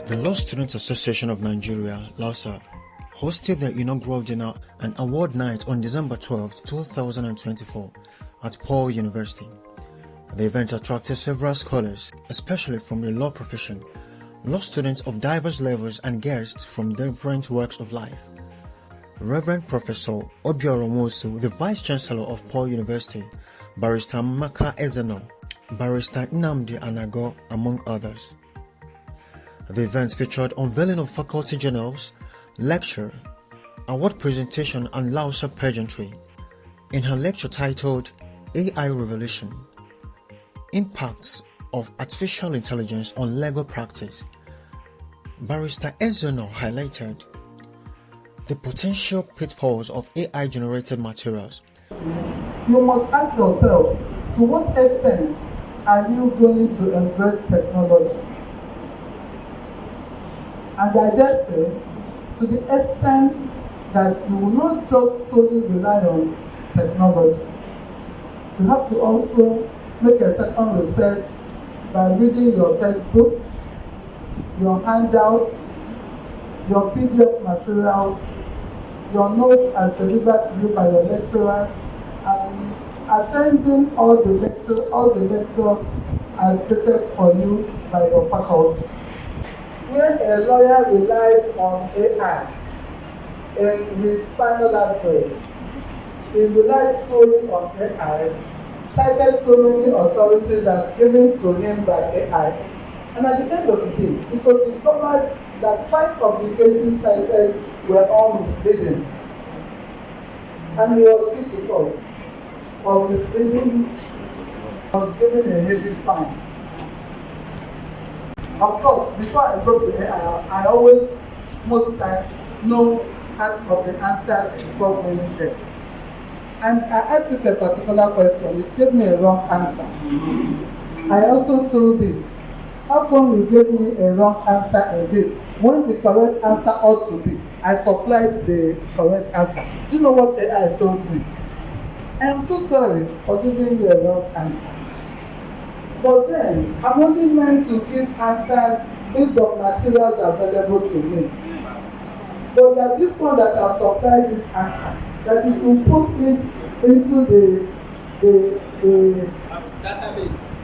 The Law Students Association of Nigeria, LAWSA, hosted the inaugural dinner and award night on December 12, 2024 at Paul University. The event attracted several scholars, especially from the law profession, law students of diverse levels and guests from different walks of life. Reverend Professor Obiora Nwosu, the vice-chancellor of Paul University, Barr.Amaka Ezeno, Barrister Nnamdi Anagor, among others. The event featured unveiling of faculty journals, lecture, award presentation and LAWSA Pageantry. In her lecture titled AI Revolution, Impacts of Artificial Intelligence on Legal Practice, Barrister Ezeno highlighted the potential pitfalls of AI-generated materials. You must ask yourself, to what extent are you going to embrace technology? And I dare say, to the extent that you will not just solely rely on technology. You have to also make a second research by reading your textbooks, your handouts, your PDF materials, your notes as delivered to you by your lecturers, and attending all the lectures as stated for you by your faculty. When a lawyer relied on AI in his final address, he relied solely on AI, cited so many authorities that given to him by AI, and at the end of the day, it was discovered that 5 of the cases cited were all misleading, and he was hit to court for misleading, was given a heavy fine. Of course, before I go to AI, I always, most times, know half of the answers before going there. And I asked it a particular question, it gave me a wrong answer. I also told it, how come you gave me a wrong answer in this, when the correct answer ought to be? I supplied the correct answer. Do you know what AI told me? I am so sorry for giving you a wrong answer. But then, I'm only meant to give answers based on materials available to me. But that this one that I've supplied this answer, that you will put it into the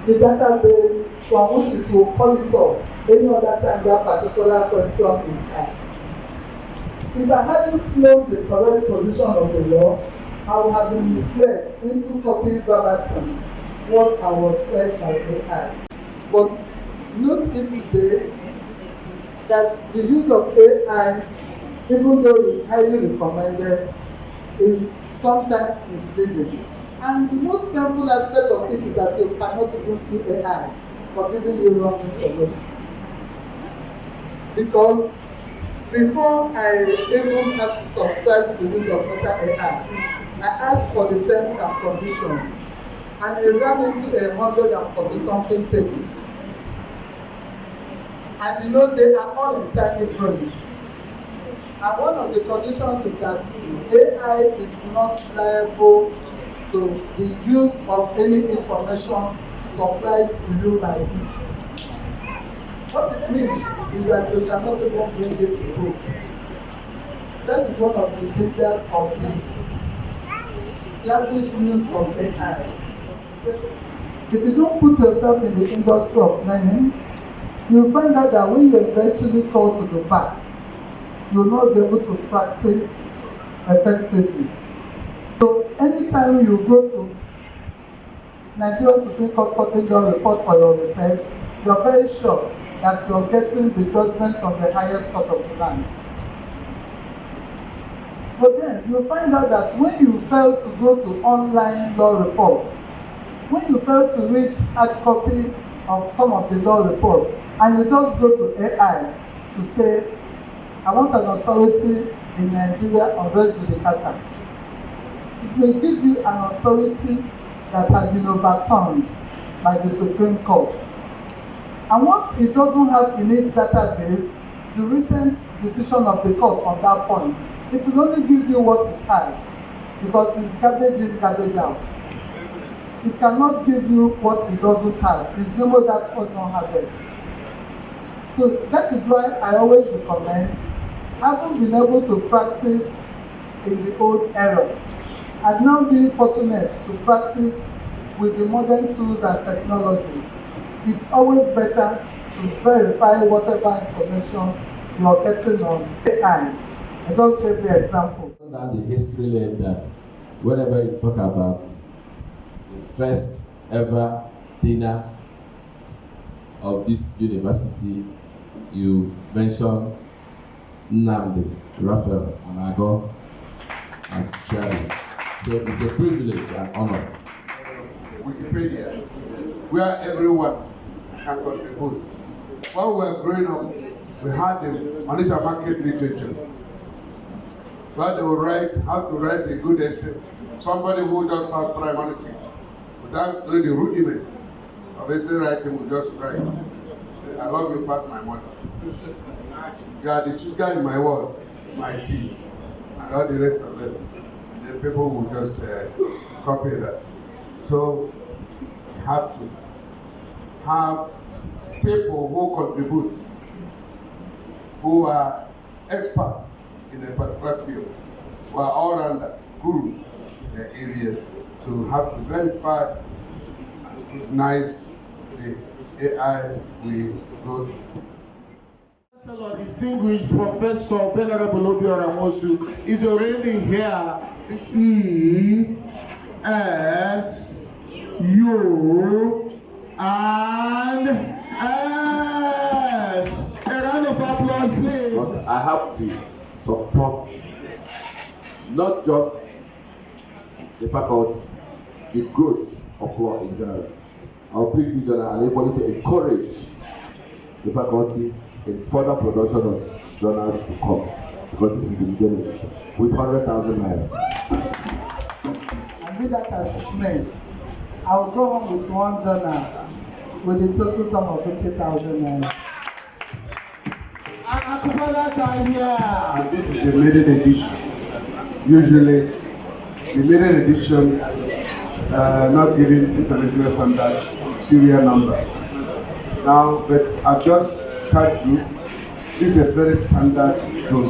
database from which it will call it up any other time that particular question is asked. If I hadn't known the correct position of the law, I would have been misled into copying verbatim what I was fed by AI. But note it today that the use of AI, even though it's highly recommended, is sometimes misleading. And the most painful aspect of it is that you cannot even see AI for giving you wrong information. Because before I even had to subscribe to the use of AI, I asked for the terms and conditions, and it ran into 140-something pages. And you know, they are all in tiny print. And one of the conditions is that AI is not liable to the use of any information supplied to you by it. What it means is that you cannot even bring it to book. That is one of the dangers of the established use of AI. If you don't put yourself in the industry of learning, you'll find out that when you're eventually called to the bar, you'll not be able to practice effectively. So anytime you go to Nigerian Supreme Court Court report for your research, you're very sure that you're getting the judgment from the highest court of the land. But then you'll find out that when you fail to go to online law reports, when you fail to read hard copy of some of the law reports, and you just go to AI to say, I want an authority in Nigeria on res judicata, it will give you an authority that has been overturned by the Supreme Court. And once it doesn't have in its database the recent decision of the court on that point, it will only give you what it has, because it's garbage in, garbage out. It cannot give you what it doesn't have. It's no that court don't have it. So that is why I always recommend, having been able to practice in the old era, and now being fortunate to practice with the modern tools and technologies, it's always better to verify whatever information you are getting on AI. I just gave you an example. And the history lane that whenever you talk about the first ever dinner of this university, you mention Nnamdi Anagor as chairman. So it's a privilege and honor. Wikipedia, where everyone can contribute. While we were growing up, we had the monitor market literature. Where they would write how to write a good essay. Somebody who just passed primary six, without doing the rudiment of essay writing, would just write, I love you past my mother. You are the sugar in my world, my tea, and all the rest of them. And then people will just copy that. So you have to have people who contribute, who are experts in a particular field, who are all-rounder gurus in their areas, to have to verify and scrutinize the AI we go to. Chancellor, distinguished Professor Venerable Obiora Nwosu is already here. E, S, U, and S. A round of applause, please. But I have to support not just the faculty, the growth of law in general. I'll pick this journal and able to encourage the faculty in further production of journals to come, because this is the beginning with 100,000 naira. And with that as explained, I will go home with one journal with a total sum of 50,000 naira. And this is the maiden edition. Usually, the maiden edition, not giving international standard serial number. Now, but I've just cut through. This is a very standard tool.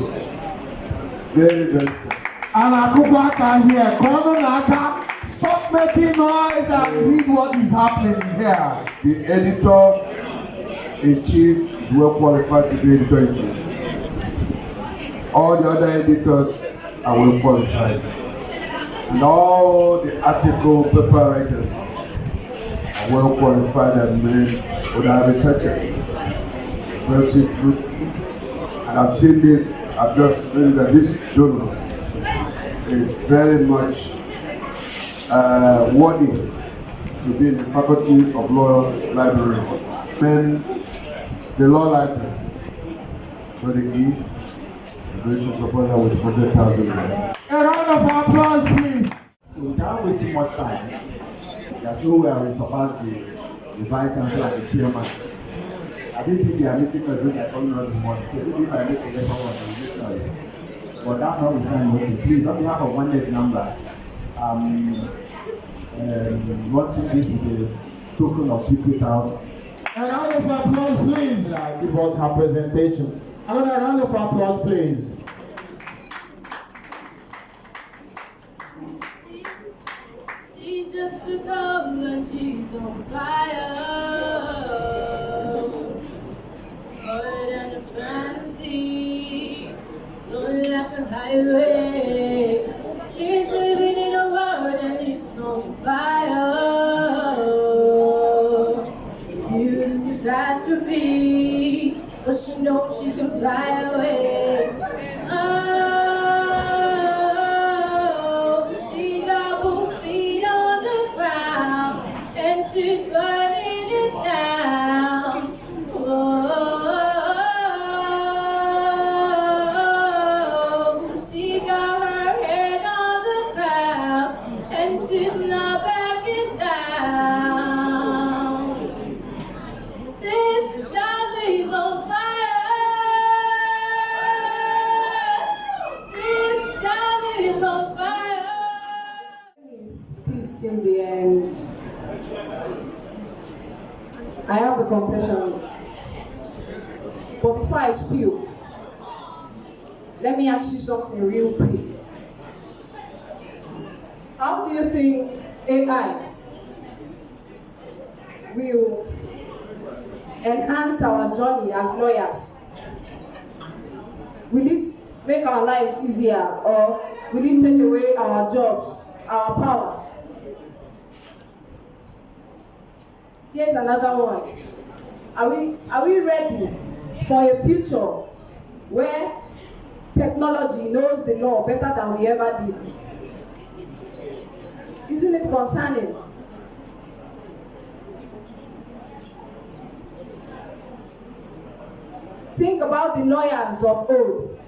Very, very standard. And Akukwaka here, Kononaka, stop making noise and read what is happening here. The editor-in-chief is well qualified to be editor-in-chief. All the other editors are well qualified. And all the article paper writers are well qualified and men who are researchers. Very true. And I've seen this, I've just read that this journal is very much worthy to be in the Faculty of Law Library. When the law library, for the gift, we're going to support that with 100,000 naira. A round of applause, please. Without wasting much time, there's no way I will surpass the vice-chancellor and the chairman. I didn't think they are making us look like coming out this morning. So if I make a lesson one, I will make noise. But that notwithstanding, okay, please, on behalf of one net number, launching this with a token of 50,000. A round of applause, please. Give us her presentation. Another round of applause, please. She's just a girl and she's on fire. More than a fantasy, going like a highway. She's living in a world and it's on fire. Beauty's catastrophe, but she knows she can fly away. She's burning it down. Oh, she got her head on the ground, and she's not backing down. This job is on fire. This job is on fire. Peace in the end. I have a confession. But before I spill, let me ask you something real quick. How do you think AI will enhance our journey as lawyers? Will it make our lives easier, or will it take away our jobs, our power? Here's another one. Are we ready for a future where technology knows the law better than we ever did? Isn't it concerning? Think about the lawyers of old,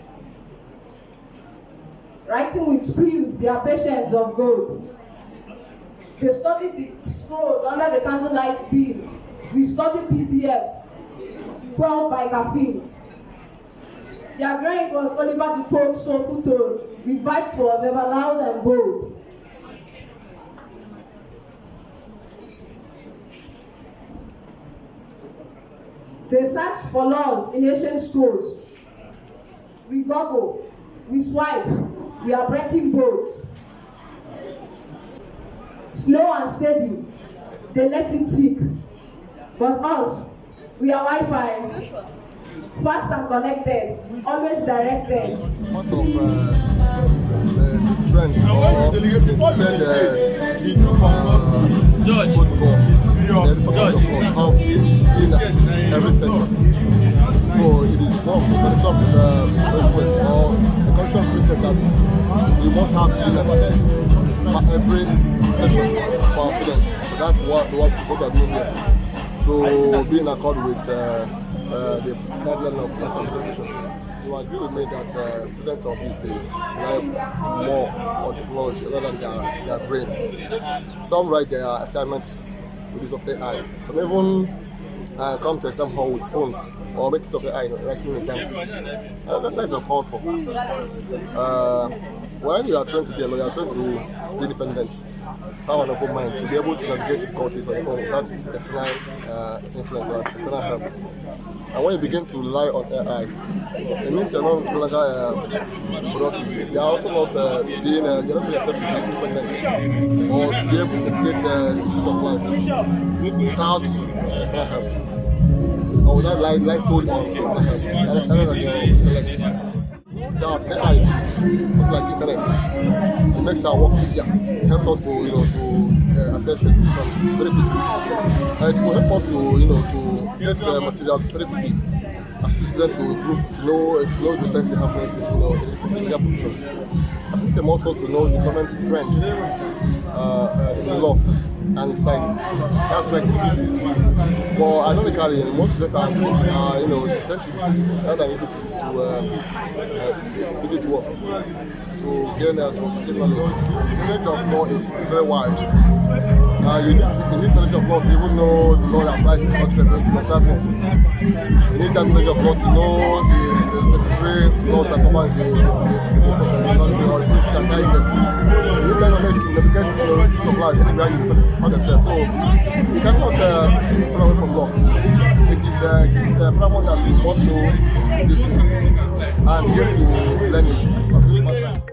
writing with scribes their patience of gold. They studied the scrolls under the candlelight beams. We studied PDFs, fueled by caffeines. Their grind was Oliver the Pope's soulful tone. We vibed was ever loud and bold. They search for laws in ancient scrolls. We Google, we swipe, we are breaking boats. Slow and steady, they let it tick. But us, we are Wi-Fi, fast and connected, always directed. Part of the trend or instead protocol, have in every sector. So it is one of the conditions of the or the condition of that we must have in every session for our students. So that's what we are doing here. To be in accord with the guideline of LAWSA education. You agree with me that students of these days rely more on technology rather than their brain. Some write their assignments with use of AI. Some even come to exam hall with phones or make use of AI writing exams. That's uncalled for. When you are trying to be a lawyer, you are trying to be independent, have an open mind, to be able to navigate difficulties on your own without external influence or external help. And when you begin to rely on AI, it means you're not longer productive. You are also not being accepted to be independent or to be able to navigate issues of life without external help. Or without relying solely on external help, other than your intellect. That AI is just like internet. It makes our work easier. It helps us to access information very quickly. It will help us to get materials very quickly. Assist them to improve, to know the recent happenings in their profession. Assist them also to know the current trend in the law and in society. That's where it is easy. But ironically, most of the time, tend to be deceased rather than easy to work, to gain knowledge. The knowledge of law is very wide. You need knowledge of law to even know the law that applies in the country that you're traveling to. You need that knowledge of law to know the necessary laws that cover the country or the that guide them. You need that knowledge to navigate the issues of life anywhere you find yourself. So you cannot run away from law. It is someone that must know these things and get to learn it.